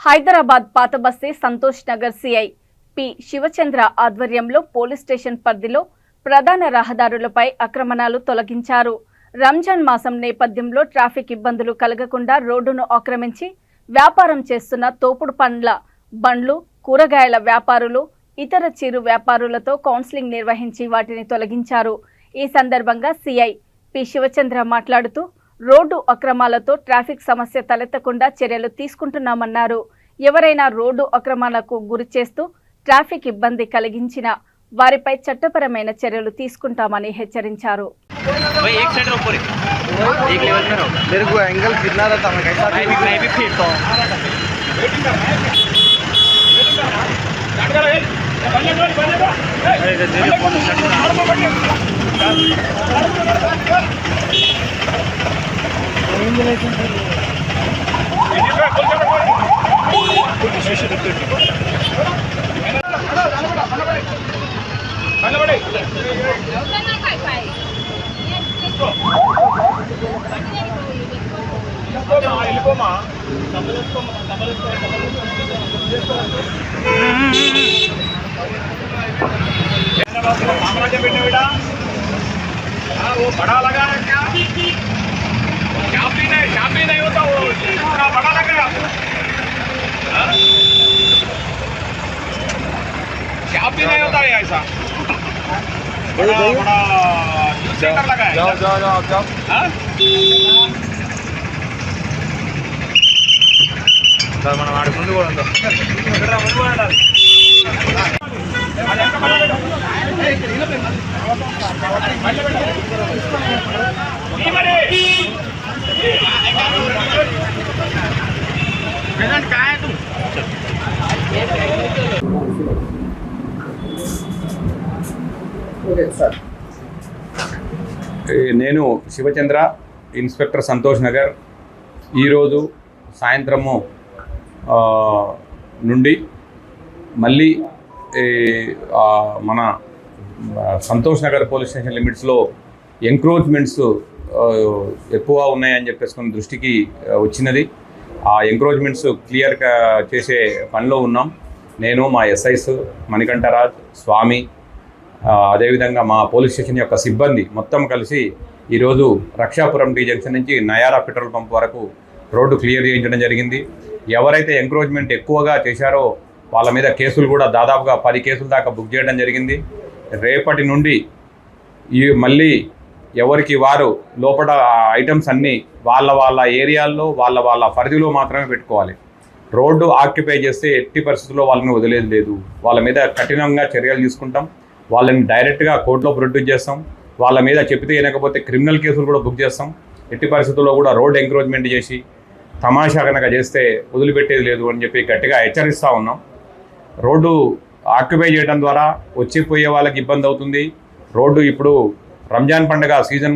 హైదరాబాద్ పాత బస్తీ Santosh Nagar CI P Shivachandra ఆధ్వర్యంలో పోలీస్ స్టేషన్ పరిధిలో ప్రధాన రహదారులపై ఆక్రమణలు తొలగించారు. రంజాన్ మాసం నేపథ్యంలో ట్రాఫిక్ ఇబ్బందులు కలగకుండా రోడ్డును ఆక్రమించి వ్యాపారం చేస్తున్న తోపుడు పండ్ల బండ్లు, కూరగాయల వ్యాపారులు, ఇతర చిరు వ్యాపారులతో కౌన్సిలింగ్ నిర్వహించి వాటిని తొలగించారు. ఈ సందర్భంగా సిఐ పి శివచంద్ర మాట్లాడుతూ రోడ్డు అక్రమాలతో ట్రాఫిక్ సమస్య తలెత్తకుండా చర్యలు తీసుకుంటున్నామన్నారు. ఎవరైనా రోడ్డు అక్రమాలకు గురి చేస్తూ ట్రాఫిక్ ఇబ్బంది కలిగించిన వారిపై చట్టపరమైన చర్యలు తీసుకుంటామని హెచ్చరించారు. साम्राज्य बैठे बेटा, वो बड़ा लगा है क्या? शापी नहीं होता, वो इतना बड़ा लगा है आपको? शापी नहीं होता है ऐसा बड़ा बड़ा सेंटर लगा है। जाओ सर मन वाड़ ముందు కూడా ఉందో ఇక్కడ ముందు ఉండాలి. నేను శివచంద్ర, ఇన్స్పెక్టర్ సంతోష్ నగర్. ఈరోజు సాయంత్రము నుండి మళ్ళీ మన సంతోష్ నగర్ పోలీస్ స్టేషన్ లిమిట్స్లో ఎంక్రోచ్మెంట్స్ ఎక్కువ ఉన్నాయని చెప్పేసుకుని దృష్టికి వచ్చినది. ఆ ఎంక్రోచ్మెంట్స్ క్లియర్గా చేసే పనిలో ఉన్నాం. నేను, మా ఎస్ఐస్ మణికంఠరాజ్, స్వామి, అదేవిధంగా మా పోలీస్ స్టేషన్ యొక్క సిబ్బంది మొత్తం కలిసి ఈరోజు రక్షాపురం టీ జంక్షన్ నుంచి నయారా పెట్రోల్ పంప్ వరకు రోడ్డు క్లియర్ చేయించడం జరిగింది. ఎవరైతే ఎంక్రోచ్మెంట్ ఎక్కువగా చేశారో వాళ్ళ మీద కేసులు కూడా దాదాపుగా 10 కేసుల దాకా బుక్ చేయడం జరిగింది. రేపటి నుండి మళ్ళీ ఎవరికి వారు లోపల ఐటమ్స్ అన్నీ వాళ్ళ ఏరియాల్లో వాళ్ళ పరిధిలో మాత్రమే పెట్టుకోవాలి. రోడ్డు ఆక్యుపై చేస్తే ఎట్టి పరిస్థితుల్లో వాళ్ళని వదిలేదు లేదు. వాళ్ళ మీద కఠినంగా చర్యలు తీసుకుంటాం. వాళ్ళని డైరెక్ట్గా కోర్టులో ప్రొడ్యూస్ చేస్తాం. వాళ్ళ మీద చెప్తే వినకపోతే క్రిమినల్ కేసులు కూడా బుక్ చేస్తాం. ఎట్టి పరిస్థితుల్లో కూడా రోడ్ ఎంక్రోచ్మెంట్ చేసి తమాషా కనుక చేస్తే వదిలిపెట్టేది లేదు అని చెప్పి గట్టిగా హెచ్చరిస్తూ ఉన్నాం. రోడ్డు ఆక్యుపై చేయడం ద్వారా వచ్చిపోయే వాళ్ళకి ఇబ్బంది అవుతుంది. రోడ్డు ఇప్పుడు రంజాన్ పండుగ సీజన్